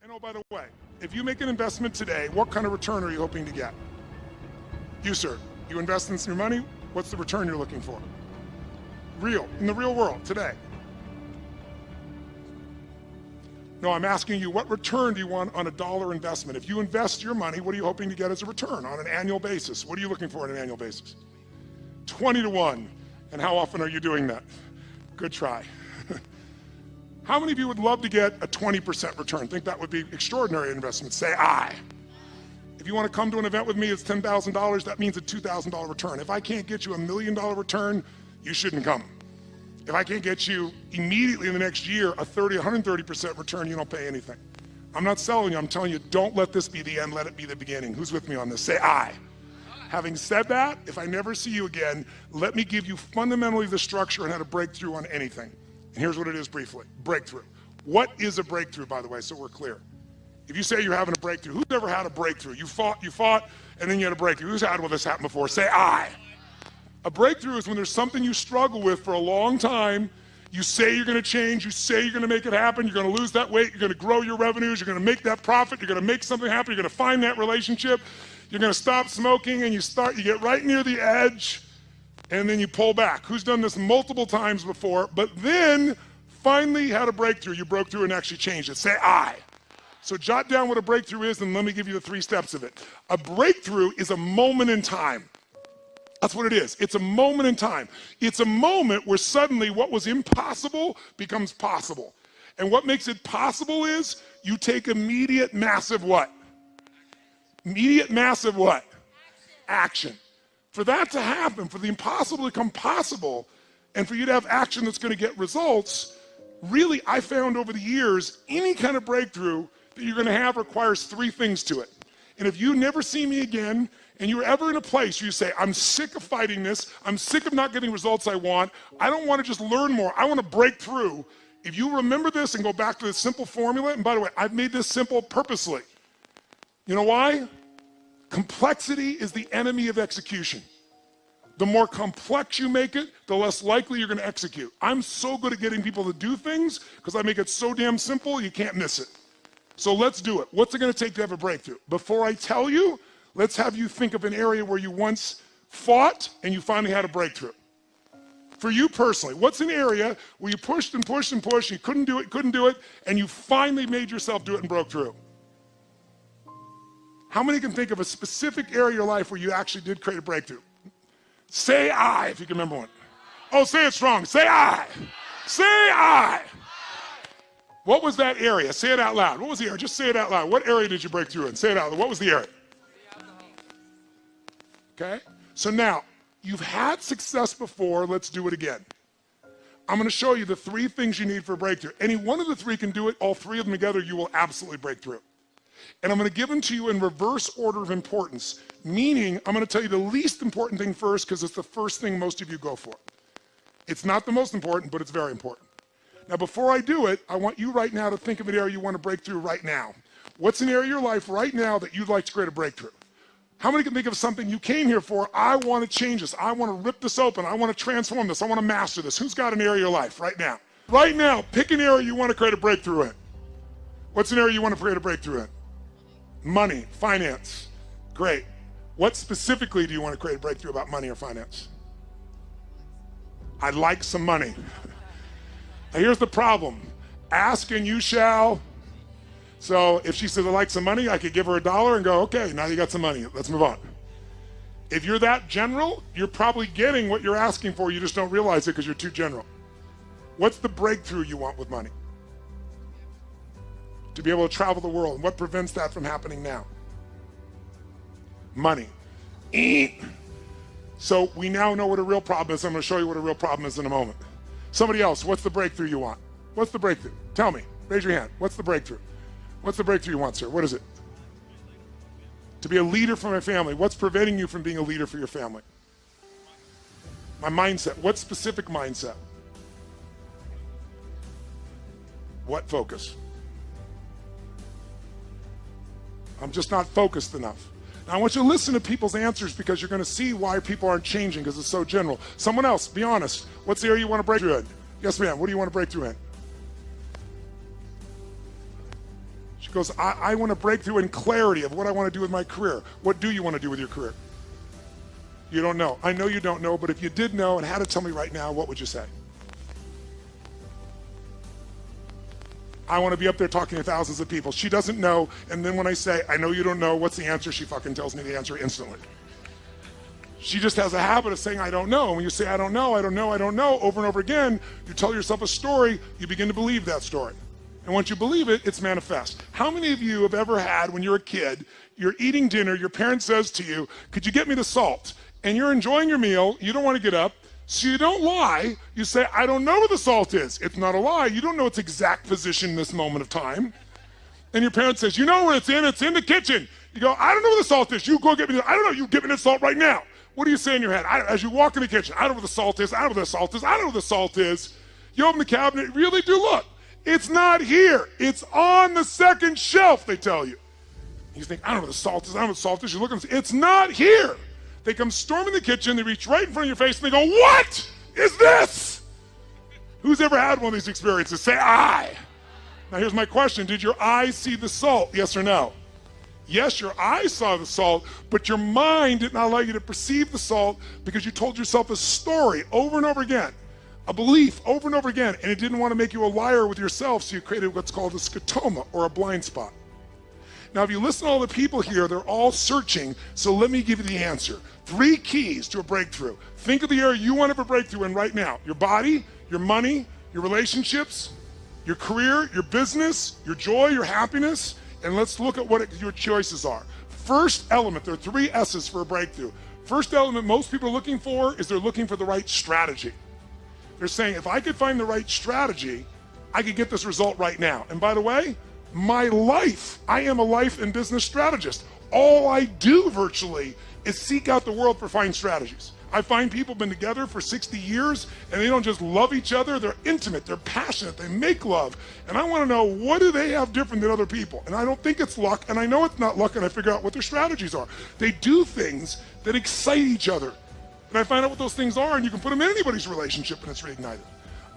And oh, by the way, if you make an investment today, what kind of return are you hoping to get? You, sir, you invest in your money, what's the return you're looking for? Real, in the real world, today. No, I'm asking you, what return do you want on a dollar investment? If you invest your money, what are you hoping to get as a return on an annual basis? What are you looking for on an annual basis? 20 to 1. And how often are you doing that? Good try. How many of you would love to get a 20% return? Think that would be extraordinary investment? Say aye. If you want to come to an event with me, it's $10,000. That means a $2,000 return. If I can't get you $1 million return, you shouldn't come. If I can't get you immediately in the next year a 130% return, you don't pay anything. I'm not selling you, I'm telling you, don't let this be the end, let it be the beginning. Who's with me on this? Say aye. Having said that, if I never see you again, let me give you fundamentally the structure and how to break through on anything. And here's what it is briefly. Breakthrough. What is a breakthrough, by the way, so we're clear? If you say you're having a breakthrough, who's ever had a breakthrough? You fought, and then you had a breakthrough. Who's had this happen before? Say aye. A breakthrough is when there's something you struggle with for a long time. You say you're gonna change, you say you're gonna make it happen, you're gonna lose that weight, you're gonna grow your revenues, you're gonna make that profit, you're gonna make something happen, you're gonna find that relationship, you're gonna stop smoking, and you get right near the edge, and then you pull back. Who's done this multiple times before, but then finally had a breakthrough? You broke through and actually changed it. Say aye. So jot down what a breakthrough is, and let me give you the 3 steps of it. A breakthrough is a moment in time. That's what it is. It's a moment in time. It's a moment where suddenly what was impossible becomes possible. And what makes it possible is you take immediate massive what? Immediate massive what? Action. For that to happen, for the impossible to become possible, and for you to have action that's going to get results, really, I found over the years, any kind of breakthrough that you're going to have requires 3 things to it. And if you never see me again, and you're ever in a place where you say, I'm sick of fighting this, I'm sick of not getting results I want, I don't want to just learn more, I want to break through. If you remember this and go back to this simple formula, and by the way, I've made this simple purposely. You know why? Complexity is the enemy of execution. The more complex you make it, the less likely you're going to execute. I'm so good at getting people to do things because I make it so damn simple, you can't miss it. So let's do it. What's it going to take to have a breakthrough? Before I tell you, let's have you think of an area where you once fought and you finally had a breakthrough. For you personally, what's an area where you pushed and pushed and pushed, you couldn't do it, and you finally made yourself do it and broke through? How many can think of a specific area of your life where you actually did create a breakthrough? Say aye if you can remember one. Oh, say it strong. Say aye. Say aye. What was that area? Say it out loud. What was the area? Just say it out loud. What area did you break through in? Say it out loud. What was the area? Okay? So now, you've had success before. Let's do it again. I'm going to show you the 3 things you need for a breakthrough. Any one of the 3 can do it. All 3 of them together, you will absolutely break through. And I'm going to give them to you in reverse order of importance, meaning I'm going to tell you the least important thing first because it's the first thing most of you go for. It's not the most important, but it's very important. Now, before I do it, I want you right now to think of an area you want to break through right now. What's an area of your life right now that you'd like to create a breakthrough? How many can think of something you came here for? I want to change this. I want to rip this open. I want to transform this. I want to master this. Who's got an area of your life right now? Right now, pick an area you want to create a breakthrough in. What's an area you want to create a breakthrough in? Money, finance. Great. What specifically do you want to create a breakthrough about money or finance? I'd like some money. Now here's the problem. Ask and you shall. So if she says, I'd like some money, I could give her $1 and go, okay, now you got some money. Let's move on. If you're that general, you're probably getting what you're asking for. You just don't realize it because you're too general. What's the breakthrough you want with money? To be able to travel the world. And what prevents that from happening now? Money. So we now know what a real problem is. I'm going to show you what a real problem is in a moment. Somebody else, what's the breakthrough you want? What's the breakthrough? Tell me. Raise your hand. What's the breakthrough? What's the breakthrough you want, sir? What is it? To be a leader for my family. What's preventing you from being a leader for your family? My mindset. What specific mindset? What focus? I'm just not focused enough. Now I want you to listen to people's answers because you're going to see why people aren't changing because it's so general. Someone else, be honest. What's the area you want to break through in? Yes, ma'am. What do you want to break through in? She goes, I want a breakthrough in clarity of what I want to do with my career. What do you want to do with your career? You don't know. I know you don't know, but if you did know and had to tell me right now, what would you say? I want to be up there talking to thousands of people. She doesn't know, and then when I say, I know you don't know, what's the answer? She fucking tells me the answer instantly. She just has a habit of saying, I don't know. And when you say, I don't know, I don't know, I don't know, over and over again, you tell yourself a story, you begin to believe that story. And once you believe it, it's manifest. How many of you have ever had, when you're a kid, you're eating dinner, your parent says to you, could you get me the salt? And you're enjoying your meal, you don't want to get up, so you don't lie, you say, I don't know where the salt is. It's not a lie, you don't know its exact position in this moment of time. And your parent says, you know where it's in the kitchen. You go, I don't know where the salt is, you go get me the, I don't know, you get me the salt right now. What do you say in your head? As you walk in the kitchen, I don't know where the salt is, I don't know where the salt is, I don't know where the salt is. You open the cabinet, really do look. It's not here. It's on the second shelf, they tell you. You think, I don't know where the salt is. I don't know where the salt is. You look and say, it's not here. They come storming the kitchen. They reach right in front of your face and they go, what is this? Who's ever had one of these experiences? Say, I. Now here's my question. Did your eyes see the salt? Yes or no? Yes, your eyes saw the salt, but your mind did not allow you to perceive the salt because you told yourself a story over and over again. A belief over and over again, and it didn't want to make you a liar with yourself, so you created what's called a scotoma, or a blind spot. Now, if you listen to all the people here, they're all searching, so let me give you the answer. 3 keys to a breakthrough. Think of the area you want to have a breakthrough in right now. Your body, your money, your relationships, your career, your business, your joy, your happiness, and let's look at what your choices are. First element, there are 3 S's for a breakthrough. First element most people are looking for is they're looking for the right strategy. They're saying, if I could find the right strategy, I could get this result right now. And by the way, my life, I am a life and business strategist. All I do virtually is seek out the world for fine strategies. I find people have been together for 60 years and they don't just love each other, they're intimate, they're passionate, they make love. And I want to know, what do they have different than other people? And I don't think it's luck, and I know it's not luck, and I figure out what their strategies are. They do things that excite each other. And I find out what those things are, and you can put them in anybody's relationship and it's reignited.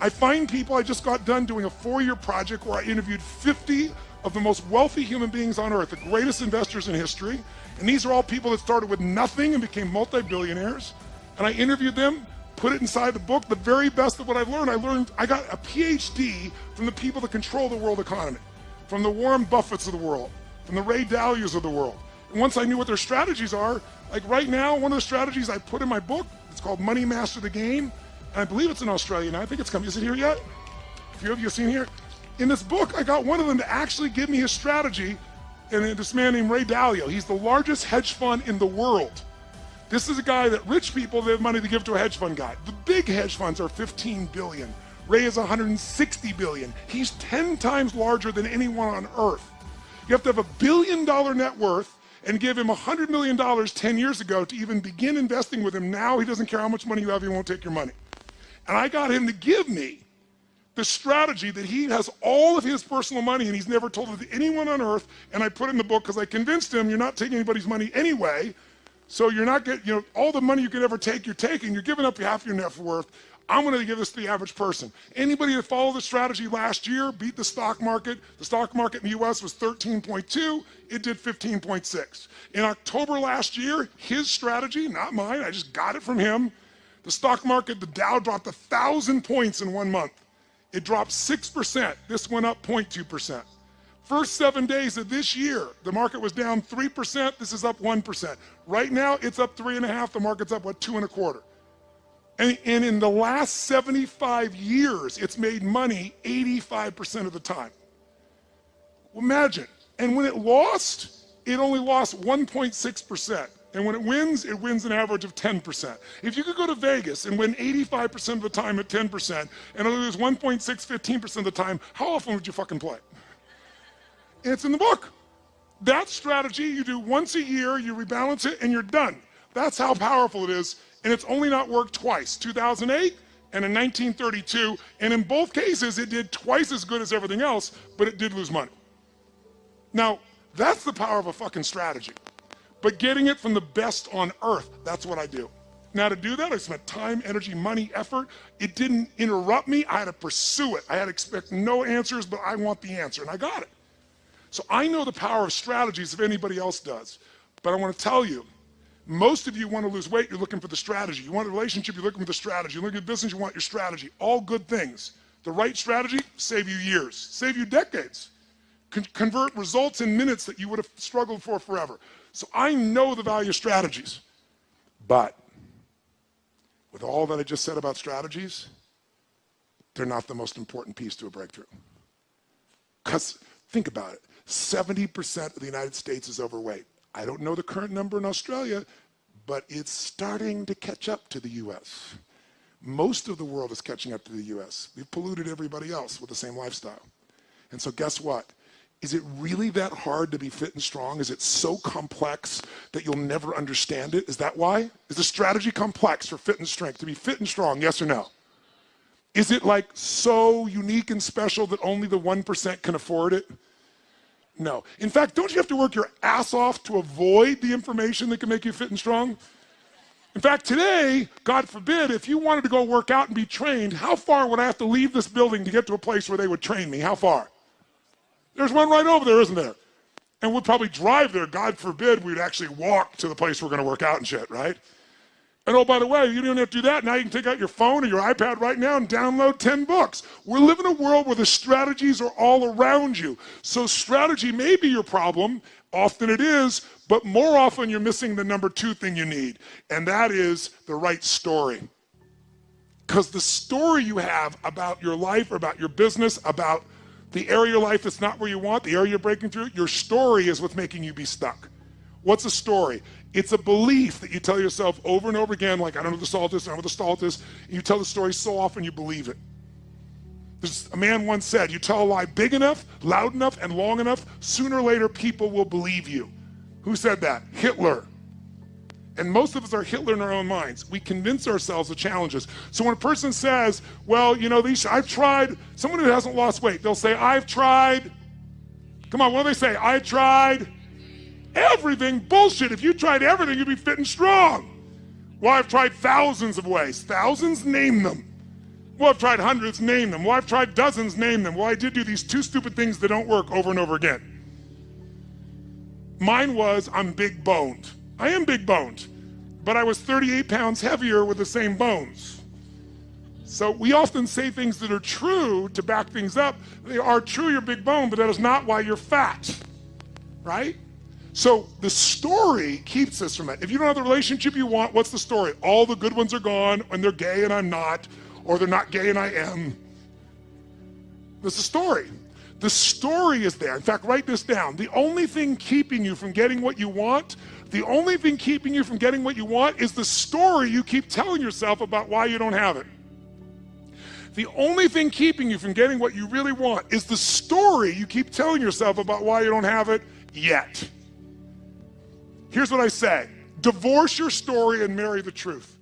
I find people, I just got done doing a 4-year project where I interviewed 50 of the most wealthy human beings on earth, the greatest investors in history. And these are all people that started with nothing and became multi-billionaires. And I interviewed them, put it inside the book, the very best of what I've learned. I got a PhD from the people that control the world economy, from the Warren Buffetts of the world, from the Ray Dalias of the world. And once I knew what their strategies are, like right now, one of the strategies I put in my book, it's called Money Master the Game. And I believe it's in Australia now. I think it's coming. Is it here yet? A few of you have seen here? In this book, I got one of them to actually give me his strategy. And this man named Ray Dalio, he's the largest hedge fund in the world. This is a guy that rich people, they have money to give to a hedge fund guy. The big hedge funds are 15 billion. Ray is 160 billion. He's 10 times larger than anyone on earth. You have to have $1 billion net worth and give him $100 million 10 years ago to even begin investing with him. Now he doesn't care how much money you have, he won't take your money. And I got him to give me the strategy that he has all of his personal money and he's never told it to anyone on earth. And I put it in the book because I convinced him, you're not taking anybody's money anyway. So you're not getting, all the money you could ever take, you're taking, you're giving up half your net worth. I'm going to give this to the average person. Anybody that followed the strategy last year beat the stock market. The stock market in the US was 13.2. It did 15.6. In October last year, his strategy, not mine, I just got it from him. The stock market, the Dow dropped 1,000 points in 1 month. It dropped 6%. This went up 0.2%. First 7 days of this year, the market was down 3%. This is up 1%. Right now, it's up 3.5%. The market's up, 2.25%. And in the last 75 years, it's made money 85% of the time. Imagine. And when it lost, it only lost 1.6%. And when it wins an average of 10%. If you could go to Vegas and win 85% of the time at 10% and lose 15% of the time, how often would you fucking play? And it's in the book. That strategy you do once a year, you rebalance it, and you're done. That's how powerful it is. And it's only not worked twice, 2008 and in 1932. And in both cases, it did twice as good as everything else, but it did lose money. Now, that's the power of a fucking strategy. But getting it from the best on earth, that's what I do. Now to do that, I spent time, energy, money, effort. It didn't interrupt me. I had to pursue it. I had to expect no answers, but I want the answer, and I got it. So I know the power of strategies if anybody else does. But I want to tell you, most of you want to lose weight, you're looking for the strategy. You want a relationship, you're looking for the strategy. You look at business, you want your strategy. All good things. The right strategy, save you years, save you decades. Convert results in minutes that you would have struggled for forever. So I know the value of strategies. But with all that I just said about strategies, they're not the most important piece to a breakthrough. Because think about it, 70% of the United States is overweight. I don't know the current number in Australia, but it's starting to catch up to the US. Most of the world is catching up to the US. We've polluted everybody else with the same lifestyle. And so guess what? Is it really that hard to be fit and strong? Is it so complex that you'll never understand it? Is that why? Is the strategy complex for fit and strength, to be fit and strong, yes or no? Is it like so unique and special that only the 1% can afford it? No. In fact, don't you have to work your ass off to avoid the information that can make you fit and strong? In fact, today, God forbid, if you wanted to go work out and be trained, how far would I have to leave this building to get to a place where they would train me? How far? There's one right over there, isn't there? And we'd probably drive there. God forbid we'd actually walk to the place we're going to work out and shit, right? And oh, by the way, you don't have to do that. Now you can take out your phone or your iPad right now and download 10 books. We're living in a world where the strategies are all around you. So strategy may be your problem. Often it is, but more often you're missing the number 2 thing you need, and that is the right story. Because the story you have about your life, about your business, about the area of your life that's not where you want, the area you're breaking through, your story is what's making you be stuck. What's a story? It's a belief that you tell yourself over and over again, like, I don't know what the salt is, I don't know what the salt is. And you tell the story so often you believe it. A man once said, you tell a lie big enough, loud enough, and long enough, sooner or later people will believe you. Who said that? Hitler. And most of us are Hitler in our own minds. We convince ourselves of challenges. So when a person says, well, you know, I've tried, someone who hasn't lost weight, they'll say, I've tried. Come on, what do they say? I tried everything. Bullshit. If you tried everything, you'd be fit and strong. Well, I've tried thousands of ways. Thousands? Name them. Well, I've tried hundreds. Name them. Well, I've tried dozens. Name them. Well, I did do these 2 stupid things that don't work over and over again. Mine was, I'm big boned. I am big boned, but I was 38 pounds heavier with the same bones. So we often say things that are true to back things up. They are true, you're big boned, but that is not why you're fat, right? So the story keeps us from it. If you don't have the relationship you want, what's the story? All the good ones are gone, and they're gay and I'm not, or they're not gay and I am. That's the story. The story is there. In fact, write this down. The only thing keeping you from getting what you want, the only thing keeping you from getting what you want is the story you keep telling yourself about why you don't have it. The only thing keeping you from getting what you really want is the story you keep telling yourself about why you don't have it yet. Here's what I say. Divorce your story and marry the truth.